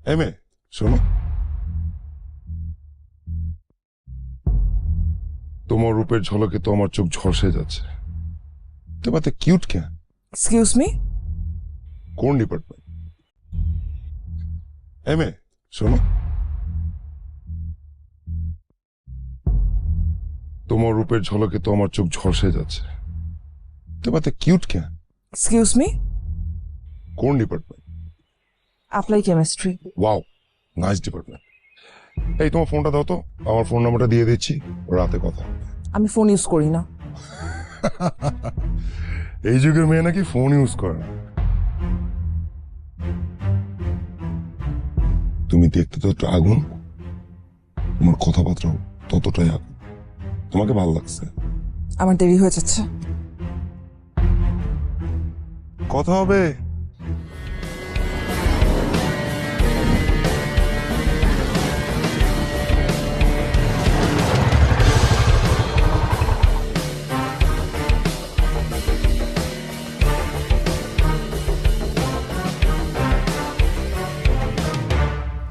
MA শোনো, তোমার রূপের ঝলকে তো আমার চোখ ঝলসে যাচ্ছে। তুমি এত কিউট কেন? এক্সকিউজ মি, কোন ডিপার্টমেন্ট? এমএ শোনো, তোমার রূপের ঝলকে তো আমার চোখ ঝলসে যাচ্ছে। তুমি এত কিউট কেন? এক্সকিউজ মি, কোন department? Apply chemistry. Wow, nice department. এই তোমার ফোনটা দাও তো, আমার ফোন নাম্বারটা দিয়ে দিচ্ছি, রাতে কথা হবে। আমি ফোন ইউজ করি না। এই যুগের মেয়ে নাকি ফোন ইউজ করে না। তুমি দেখতে তত আগুন, তোমার কথাবার্তাও ততটাই আগুন। তোমাকে ভালো লাগছে। আমার দেরি হয়ে যাচ্ছে। কথা হবে।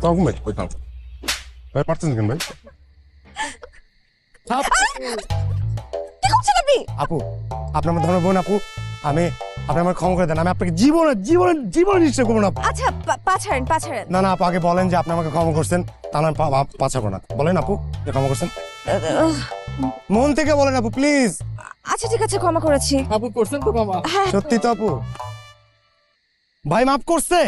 তখন ভাই ওই থাম। ভাই পারতেছেন কেন ভাই? কি করছেন আপনি? আপু, আপনার আমার ধর্মের বোন আপু, আপনি আমার ক্ষমা করে দেন। আমি আপনাকে জীবনে জীবনে জীবনে নিশ্চয় করবো না। আচ্ছা পা ছাড়েন, পা ছাড়েন। না না আপু, আগে বলেন যে আপনি আমাকে ক্ষমা করছেন, তাহলে আমি পাছাবো না। বলেন আপু যে ক্ষমা করছেন, মন থেকে বলেন আপু প্লিজ। আচ্ছা ঠিক আছে, ক্ষমা করেছি। আপু করছেন তো ক্ষমা? হ্যাঁ। সত্যি তো আপু? ভাই মাফ করছে?